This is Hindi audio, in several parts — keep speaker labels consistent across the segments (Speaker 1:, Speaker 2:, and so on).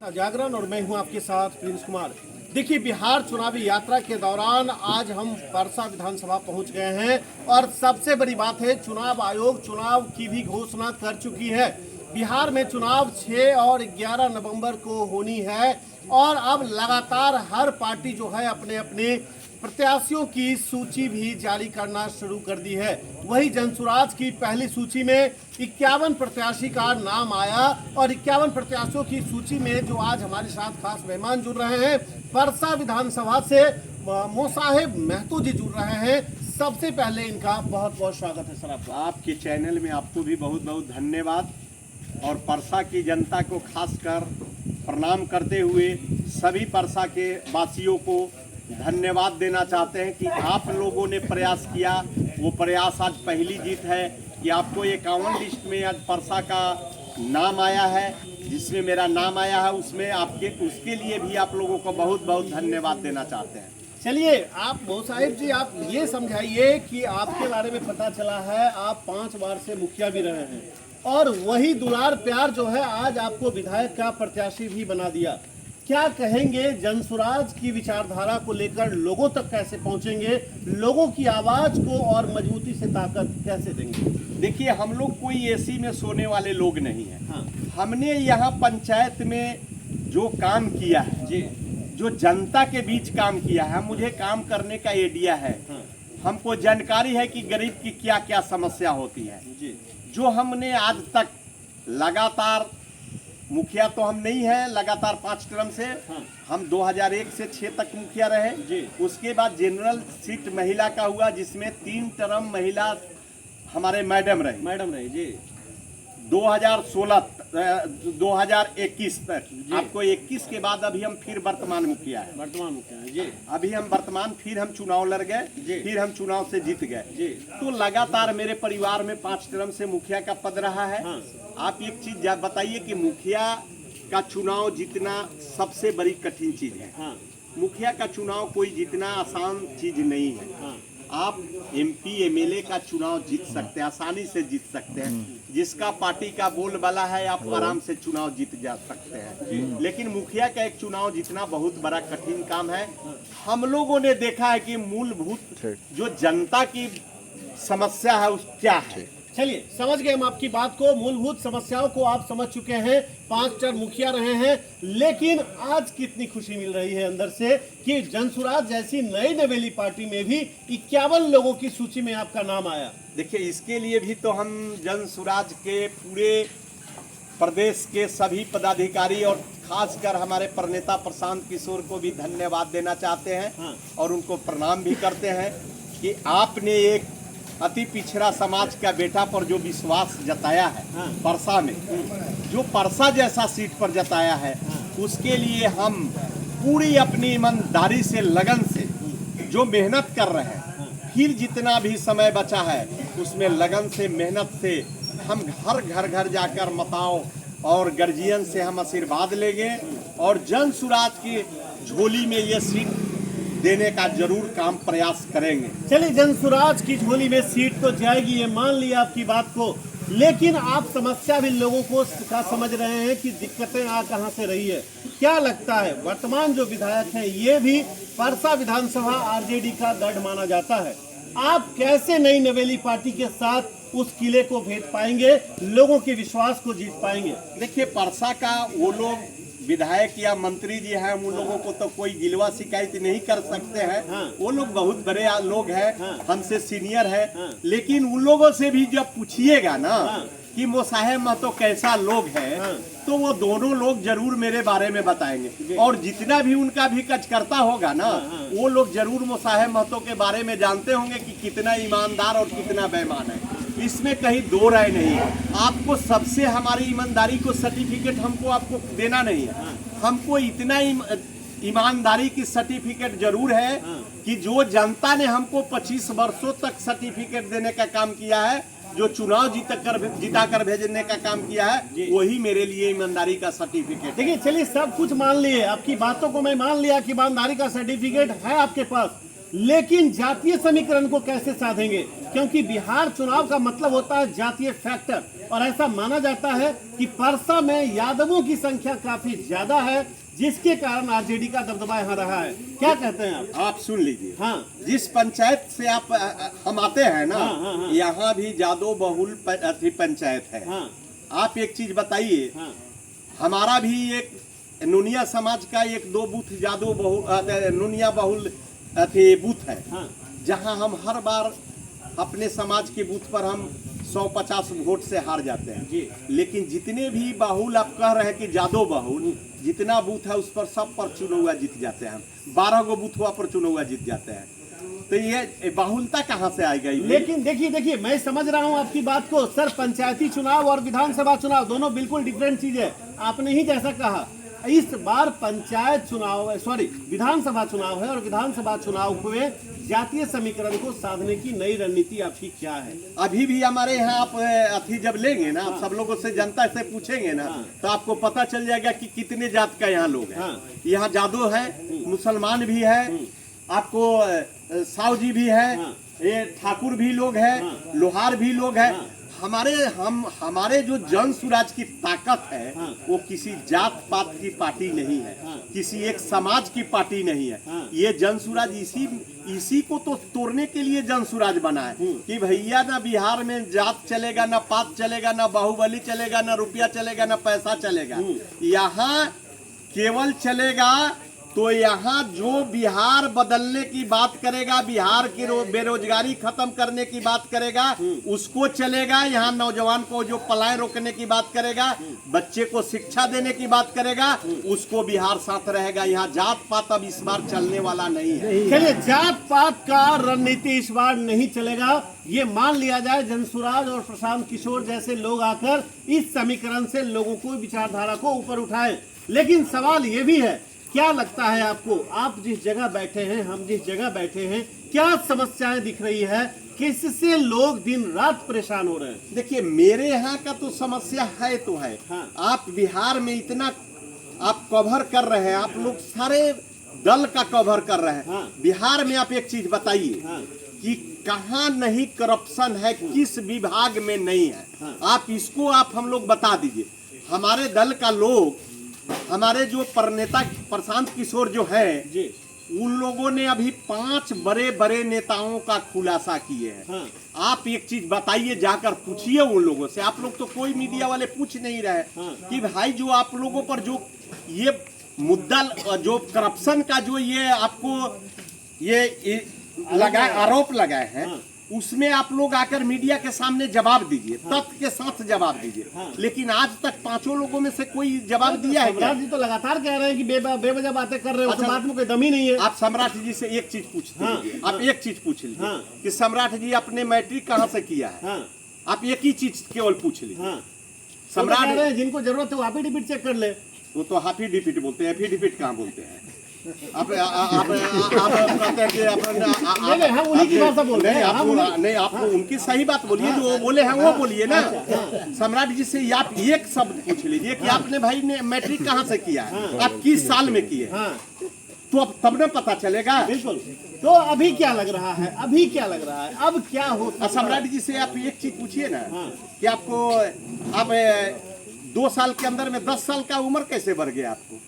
Speaker 1: जागरण और मैं हूं आपके साथ प्रिंस कुमार। देखिए, बिहार चुनावी यात्रा के दौरान आज हम परसा विधानसभा पहुंच गए हैं और सबसे बड़ी बात है, चुनाव आयोग चुनाव की भी घोषणा कर चुकी है। बिहार में चुनाव 6 और 11 नवंबर को होनी है और अब लगातार हर पार्टी जो है अपने अपने प्रत्याशियों की सूची भी जारी करना शुरू कर दी है। वही जनसुराज की पहली सूची में 51 प्रत्याशी का नाम आया और 51 प्रत्याशियों की सूची में जो आज हमारे साथ खास मेहमान जुड़ रहे हैं, परसा विधानसभा से मोसाहिब महतो जी जुड़ रहे हैं। सबसे पहले इनका बहुत बहुत स्वागत है सर।
Speaker 2: आपके चैनल में आपको भी बहुत बहुत धन्यवाद और परसा की जनता को खासकर प्रणाम करते हुए सभी परसा के वासियों को धन्यवाद देना चाहते हैं कि आप लोगों ने प्रयास किया। वो प्रयास आज पहली जीत है कि आपको 51 लिस्ट में आज परसा का नाम आया है, जिसमें मेरा नाम आया है। उसमें आपके उसके लिए भी आप लोगों को बहुत बहुत धन्यवाद देना चाहते हैं।
Speaker 1: चलिए, आप मोसाहिब जी, आप ये समझाइए कि आपके बारे में पता चला है आप 5 बार से मुखिया भी रहे हैं और वही दुलार प्यार जो है आज आपको विधायक का प्रत्याशी भी बना दिया। क्या कहेंगे, जनसुराज की विचारधारा को लेकर लोगों तक कैसे पहुंचेंगे, लोगों की आवाज को और मजबूती से ताकत कैसे देंगे?
Speaker 2: देखिए, हम लोग कोई एसी में सोने वाले लोग नहीं हैं।
Speaker 1: हाँ।
Speaker 2: हमने यहाँ पंचायत में जो काम किया है जी, जो जनता के बीच काम किया है, मुझे काम करने का आइडिया है।
Speaker 1: हाँ।
Speaker 2: हमको जानकारी है कि गरीब की क्या क्या समस्या होती है
Speaker 1: जी।
Speaker 2: जो हमने आज तक लगातार, मुखिया तो हम नहीं है लगातार 5 टर्म से।
Speaker 1: हाँ।
Speaker 2: हम 2001 से 6 तक मुखिया रहे
Speaker 1: जी। उसके
Speaker 2: बाद जनरल सीट महिला का हुआ, जिसमें 3 टर्म महिला हमारे मैडम रहे
Speaker 1: जी।
Speaker 2: 2021 तक। आपको 21 के बाद अभी हम फिर वर्तमान मुखिया है।
Speaker 1: जी।
Speaker 2: अभी हम वर्तमान फिर हम चुनाव लड़ गए, फिर हम चुनाव से जीत गए
Speaker 1: जी।
Speaker 2: तो लगातार मेरे परिवार में 5 टर्म से मुखिया का पद रहा है।
Speaker 1: हाँ।
Speaker 2: आप एक चीज बताइए कि मुखिया का चुनाव जीतना सबसे बड़ी कठिन चीज है।
Speaker 1: हाँ।
Speaker 2: मुखिया का चुनाव कोई जीतना आसान चीज नहीं है।
Speaker 1: हाँ।
Speaker 2: आप एमपी एमएलए का चुनाव जीत सकते हैं, आसानी से जीत सकते हैं। जिसका पार्टी का बोलबाला है, आप आराम से चुनाव जीत जा सकते हैं। लेकिन मुखिया का एक चुनाव जीतना बहुत बड़ा कठिन काम है। हम लोगों ने देखा है कि मूलभूत जो जनता की समस्या है उस क्या है।
Speaker 1: चलिए, समझ गए हम आपकी बात को, मूलभूत समस्याओं को आप समझ चुके हैं। 5 टर्म मुखिया रहे हैं, लेकिन आज कितनी खुशी मिल रही है अंदर से कि जनसुराज जैसी नई नवेली पार्टी में भी 51 लोगों की सूची में आपका नाम आया।
Speaker 2: देखिए, इसके लिए भी तो हम जनसुराज के पूरे प्रदेश के सभी पदाधिकारी और खासकर हमारे प्रणेता प्रशांत किशोर को भी धन्यवाद देना चाहते हैं।
Speaker 1: हाँ।
Speaker 2: और उनको प्रणाम भी करते हैं कि आपने एक अति पिछड़ा समाज का बेटा पर जो विश्वास जताया है।
Speaker 1: हाँ।
Speaker 2: परसा में जो परसा जैसा सीट पर जताया है।
Speaker 1: हाँ।
Speaker 2: उसके लिए हम पूरी अपनी ईमानदारी से, लगन से जो मेहनत कर रहे हैं।
Speaker 1: हाँ।
Speaker 2: फिर जितना भी समय बचा है उसमें लगन से, मेहनत से हम घर घर जाकर मताओं और गर्जियन से हम आशीर्वाद लेंगे और जनसुराज की झोली में ये सीट देने का जरूर काम प्रयास करेंगे।
Speaker 1: चलिए, जनसुराज की झोली में सीट तो जाएगी, ये मान लिया आपकी बात को, लेकिन आप समस्या भी लोगों को का समझ रहे हैं कि दिक्कतें आ कहां से रही है। क्या लगता है, वर्तमान जो विधायक हैं ये भी परसा विधानसभा आरजेडी का गढ़ माना जाता है। आप कैसे नई नवेली पार्टी के साथ उस किले को भेद पाएंगे, लोगों के विश्वास को जीत पाएंगे?
Speaker 2: देखिए, परसा का वो लोग विधायक या मंत्री जी हैं, उन लोगों को तो कोई गिलवा शिकायत नहीं कर सकते हैं।
Speaker 1: हाँ।
Speaker 2: वो लोग बहुत बड़े लोग हैं।
Speaker 1: हाँ।
Speaker 2: हमसे सीनियर है।
Speaker 1: हाँ।
Speaker 2: लेकिन उन लोगों से भी जब पूछिएगा ना।
Speaker 1: हाँ।
Speaker 2: कि मोसाहिब महतो कैसा लोग है।
Speaker 1: हाँ।
Speaker 2: तो वो दोनों लोग जरूर मेरे बारे में बताएंगे और जितना भी उनका भी कचकर्ता होगा ना।
Speaker 1: हाँ।
Speaker 2: वो लोग जरूर मोसाहिब महतो के बारे में जानते होंगे कि कितना ईमानदार और कितना बेईमान है। इसमें कहीं दो राय नहीं है। आपको सबसे हमारी ईमानदारी को सर्टिफिकेट हमको आपको देना नहीं है।
Speaker 1: हाँ।
Speaker 2: हमको इतना ईमानदारी की सर्टिफिकेट जरूर है।
Speaker 1: हाँ।
Speaker 2: कि जो जनता ने हमको 25 वर्षों तक सर्टिफिकेट देने का काम किया है, जो चुनाव जिता कर भेजने का काम किया है, वही मेरे लिए ईमानदारी का सर्टिफिकेट।
Speaker 1: देखिए, चलिए, सब कुछ मान लिए, आपकी बातों को मैं मान लिया कि ईमानदारी का सर्टिफिकेट है आपके पास, लेकिन जातीय समीकरण को कैसे साधेंगे? क्योंकि बिहार चुनाव का मतलब होता है जातीय फैक्टर, और ऐसा माना जाता है कि परसा में यादवों की संख्या काफी ज्यादा है, जिसके कारण आरजेडी का दबदबा यहाँ रहा है। क्या कहते हैं आप?
Speaker 2: आप सुन लीजिए,
Speaker 1: हाँ
Speaker 2: जिस पंचायत से आप हम आते हैं ना,
Speaker 1: हाँ।
Speaker 2: यहाँ भी जादव बहुल पंचायत है।
Speaker 1: हाँ
Speaker 2: आप एक चीज बताइए,
Speaker 1: हाँ
Speaker 2: हमारा भी एक नुनिया समाज का एक दो बूथ जादव बहुल नुनिया बहुल बूथ है,
Speaker 1: हाँ
Speaker 2: जहाँ हम हर बार अपने समाज के बूथ पर हम 150 वोट से हार जाते हैं
Speaker 1: जी।
Speaker 2: लेकिन जितने भी बाहुल आप कह रहे हैं कि जादव बाहुल, जितना बूथ है उस पर सब पर चुनाव जीत जाते हैं। 12 गो बूथ हुआ पर चुनाव जीत जाते हैं। तो ये बाहुलता कहाँ से आएगा?
Speaker 1: लेकिन देखिए मैं समझ रहा हूँ आपकी बात को सर। पंचायती चुनाव और विधानसभा चुनाव दोनों बिल्कुल डिफरेंट चीज है। आपने ही जैसा कहा, इस बार पंचायत चुनाव विधानसभा चुनाव है, और विधानसभा चुनाव में जातीय समीकरण को साधने की नई रणनीति आपकी क्या है?
Speaker 2: अभी भी हमारे यहाँ आप अथी जब लेंगे ना, आप सब लोगों से जनता से पूछेंगे ना, तो आपको पता चल जाएगा कि कितने जात का यहाँ लोग हैं। यहाँ जादव है, मुसलमान भी है, आपको साव जी भी है, ये ठाकुर भी लोग हैं, लोहार भी लोग हैं। हमारे जो जन सुराज की ताकत है वो किसी जात पात की पार्टी नहीं है, किसी एक समाज की पार्टी नहीं है। ये जन सुराज इसी को तो तोड़ने के लिए जन सुराज बना है कि भैया ना बिहार में जात चलेगा, ना पात चलेगा, ना बाहुबली चलेगा, ना रुपया चलेगा, ना पैसा चलेगा। यहाँ केवल चलेगा तो यहाँ जो बिहार बदलने की बात करेगा, बिहार की बेरोजगारी खत्म करने की बात करेगा, उसको चलेगा। यहाँ नौजवान को जो पलायन रोकने की बात करेगा, बच्चे को शिक्षा देने की बात करेगा, उसको बिहार साथ रहेगा। यहाँ जात पात अब इस बार चलने वाला नहीं है।
Speaker 1: चलिए, जात पात का रणनीति इस बार नहीं चलेगा, ये मान लिया जाए। जनसुराज और प्रशांत किशोर जैसे लोग आकर इस समीकरण से लोगों को, विचारधारा को ऊपर उठाए। लेकिन सवाल ये भी है, क्या लगता है आपको, आप जिस जगह बैठे हैं, हम जिस जगह बैठे हैं, क्या समस्याएं दिख रही है? किससे लोग दिन रात परेशान हो रहे हैं?
Speaker 2: देखिए, मेरे यहाँ का तो समस्या है तो है।
Speaker 1: हाँ।
Speaker 2: आप बिहार में इतना आप कवर कर रहे हैं, आप लोग सारे दल का कवर कर रहे हैं।
Speaker 1: हाँ।
Speaker 2: बिहार में आप एक चीज बताइए कि कहाँ नहीं करप्शन है, किस विभाग में नहीं है। आप इसको हम लोग बता दीजिए। हमारे दल का लोग, हमारे जो नेता प्रशांत किशोर जो है
Speaker 1: जी,
Speaker 2: उन लोगों ने अभी 5 बड़े बड़े नेताओं का खुलासा किए हैं।
Speaker 1: हाँ।
Speaker 2: आप एक चीज बताइए, जाकर पूछिए उन लोगों से। आप लोग तो कोई मीडिया वाले पूछ नहीं रहे कि भाई जो आप लोगों पर जो ये मुद्दा, जो करप्शन का जो ये आपको ये आरोप लगाए हैं, उसमें आप लोग आकर मीडिया के सामने जवाब दीजिए, तथ्य के साथ जवाब दीजिए। लेकिन आज तक 5 लोगों में से कोई जवाब दिया है क्या?
Speaker 1: सम्राट जी तो लगातार कह रहे हैं कि बेवजह बातें कर रहे हैं, उस बात में कोई दम ही नहीं है।
Speaker 2: आप सम्राट जी से एक चीज पूछते हैं, आप एक चीज पूछ लीजिए कि सम्राट जी आपने मैट्रिक कहाँ से किया है? आप एक ही चीज केवल पूछ लीजिए।
Speaker 1: सम्राट जिनको जरूरत है वो एफिडेविट चेक कर ले।
Speaker 2: वो तो एफिडेविट बोलते हैं, एफिडेविट कहाँ बोलते हैं? आप कहते हैं कि
Speaker 1: हम उन्हीं की भाषा बोल रहे हैं।
Speaker 2: नहीं, आप उनकी सही बात बोलिए, जो वो बोले हैं वो बोलिए ना। सम्राट जी से आप एक शब्द पूछ लीजिए कि आपने भाई ने मैट्रिक कहाँ से किया है, आप किस साल में किए, तो अब तब न पता चलेगा।
Speaker 1: बिल्कुल। तो अभी क्या लग रहा है, अभी क्या लग रहा है, अब क्या हो?
Speaker 2: सम्राट जी से आप एक चीज पूछिए ना कि आपको आप 2 साल के अंदर में 10 साल का उम्र कैसे बढ़ गया आपको?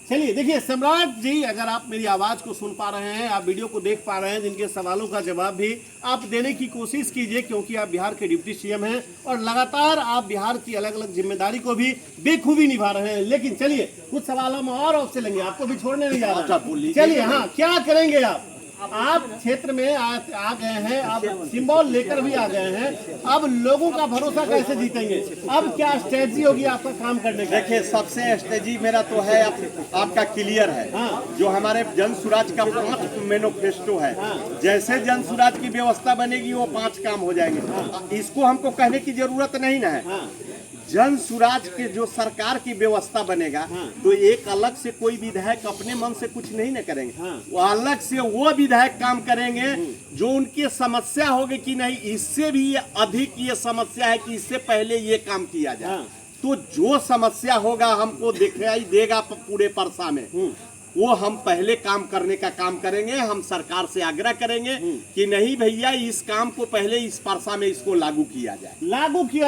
Speaker 1: चलिए देखिए सम्राट जी, अगर आप मेरी आवाज को सुन पा रहे हैं, आप वीडियो को देख पा रहे हैं, जिनके सवालों का जवाब भी आप देने की कोशिश कीजिए, क्योंकि आप बिहार के डिप्टी सीएम हैं और लगातार आप बिहार की अलग अलग जिम्मेदारी को भी बेखूबी निभा रहे हैं। लेकिन चलिए, कुछ सवाल हम और आपसे लेंगे, आपको भी छोड़ने नहीं जा रहा। चलिए, हाँ, क्या करेंगे आप क्षेत्र में आ गए हैं, आप सिंबल लेकर भी आ गए हैं, अब लोगों का भरोसा कैसे जीतेंगे? अब क्या स्ट्रेटजी होगी आपका काम करने का?
Speaker 2: देखिए, सबसे स्ट्रेटजी मेरा तो है आपका क्लियर है। जो हमारे जन सुराज का 5 मैनिफेस्टो है, जैसे जन सुराज की व्यवस्था बनेगी वो 5 काम हो जाएंगे। इसको हमको कहने की जरूरत नहीं ना है। जन सुराज के जो सरकार की व्यवस्था बनेगा, तो एक अलग से कोई विधायक अपने मन से कुछ नहीं न करेंगे, वो अलग से वो विधायक काम करेंगे जो उनकी समस्या होगी कि नहीं, इससे भी अधिक ये समस्या है कि इससे पहले ये काम किया जाए। तो जो समस्या होगा हमको दिखाई देगा पूरे परसा में, वो हम पहले काम करने का काम करेंगे। हम सरकार से आग्रह करेंगे कि नहीं भैया, इस काम को पहले इस परसा में इसको लागू किया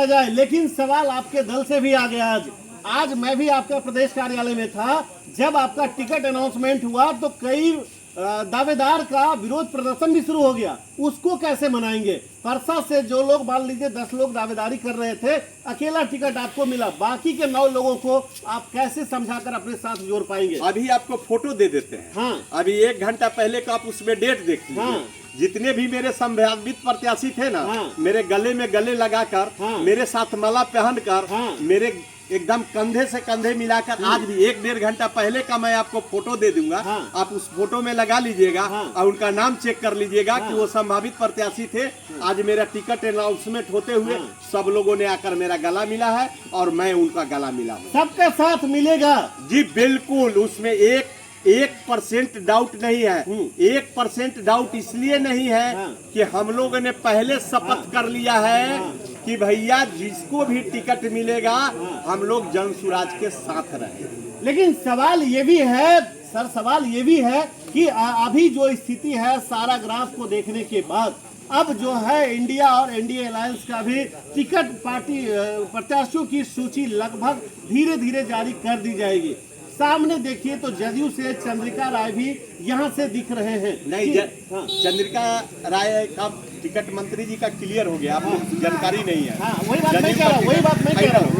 Speaker 2: जाए।
Speaker 1: लेकिन सवाल आपके दल से भी आ गया। आज मैं भी आपका प्रदेश कार्यालय में था। जब आपका टिकट अनाउंसमेंट हुआ तो कई दावेदार का विरोध प्रदर्शन भी शुरू हो गया। उसको कैसे मनाएंगे? परसा से जो लोग मान लीजिए 10 लोग दावेदारी कर रहे थे, अकेला टिकट आपको मिला, बाकी के 9 लोगों को आप कैसे समझाकर अपने साथ जोड़ पाएंगे?
Speaker 2: अभी आपको फोटो दे देते हैं।
Speaker 1: हाँ।
Speaker 2: अभी 1 घंटा पहले का आप उसमें डेट देख लीजिए।
Speaker 1: हाँ।
Speaker 2: जितने भी मेरे संभावित प्रत्याशी थे ना,
Speaker 1: हाँ।
Speaker 2: मेरे गले में गले लगाकर,
Speaker 1: हाँ।
Speaker 2: मेरे साथ माला पहनकर,
Speaker 1: हाँ।
Speaker 2: मेरे एकदम कंधे से कंधे मिलाकर, आज भी 1-1.5 घंटा पहले का मैं आपको फोटो दे दूंगा।
Speaker 1: हाँ।
Speaker 2: आप उस फोटो में लगा लीजिएगा।
Speaker 1: हाँ।
Speaker 2: और उनका नाम चेक कर लीजिएगा।
Speaker 1: हाँ।
Speaker 2: कि वो संभावित प्रत्याशी थे। आज मेरा टिकट अनाउंसमेंट होते हुए
Speaker 1: हाँ।
Speaker 2: सब लोगों ने आकर मेरा गला मिला है और मैं उनका गला मिला हूँ।
Speaker 1: सबका साथ मिलेगा
Speaker 2: जी बिल्कुल, उसमें 1% डाउट नहीं है। 1% डाउट इसलिए नहीं है
Speaker 1: हाँ।
Speaker 2: कि हम लोगों ने पहले शपथ कर लिया है कि भैया जिसको भी टिकट मिलेगा हम लोग जनसुराज के साथ रहेंगे।
Speaker 1: लेकिन सवाल ये भी है सर, सवाल ये भी है कि अभी जो स्थिति है सारा ग्राफ को देखने के बाद, अब जो है इंडिया और एनडीए अलायंस का भी टिकट पार्टी प्रत्याशियों की सूची लगभग धीरे धीरे जारी कर दी जाएगी। सामने देखिए तो जदयू से चंद्रिका राय भी यहाँ से दिख रहे हैं।
Speaker 2: नहीं,
Speaker 1: हाँ।
Speaker 2: चंद्रिका राय का टिकट मंत्री जी का क्लियर हो गया। आपको जानकारी नहीं है।
Speaker 1: हाँ, वही बात मैं कह रहा हूँ, वही बात मैं कह रहा हूँ।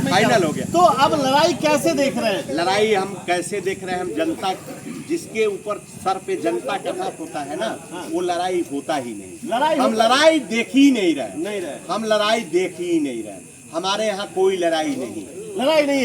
Speaker 2: फाइनल हो गया।
Speaker 1: तो अब लड़ाई कैसे देख रहे हैं?
Speaker 2: लड़ाई हम कैसे देख रहे हैं? हम जनता, जिसके ऊपर सर पे जनता का हाथ होता है ना, वो लड़ाई होता ही नहीं। हम लड़ाई देख ही नहीं रहे। हम लड़ाई देख ही नहीं रहे। हमारे यहाँ कोई लड़ाई नहीं
Speaker 1: है।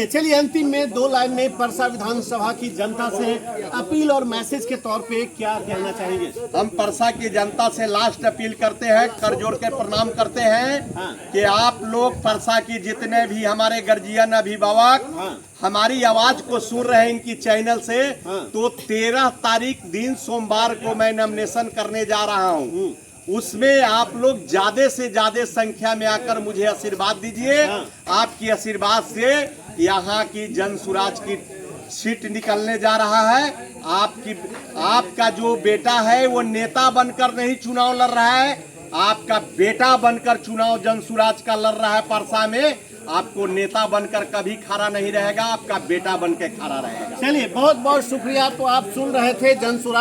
Speaker 1: चलिए अंतिम में 2 लाइन में परसा विधानसभा की जनता से अपील और मैसेज के तौर पे क्या कहना चाहेंगे?
Speaker 2: हम परसा की जनता से लास्ट अपील करते हैं, कर जोड़ के प्रणाम करते हैं कि आप लोग परसा की जितने भी हमारे गर्जियन अभिभावक हमारी आवाज को सुन रहे हैं इनकी चैनल से, तो 13 तारीख दिन सोमवार को मैं नॉमिनेशन करने जा रहा हूँ। उसमें आप लोग ज्यादा से ज्यादा संख्या में आकर मुझे आशीर्वाद दीजिए। आपकी आशीर्वाद से यहाँ की जनसुराज की सीट निकलने जा रहा है। आपका जो बेटा है वो नेता बनकर नहीं चुनाव लड़ रहा है, आपका बेटा बनकर चुनाव जनसुराज का लड़ रहा है। परसा में आपको नेता बनकर कभी खड़ा नहीं रहेगा, आपका बेटा बनकर खड़ा रहेगा।
Speaker 1: चलिए बहुत बहुत शुक्रिया। तो आप सुन रहे थे जनसुराज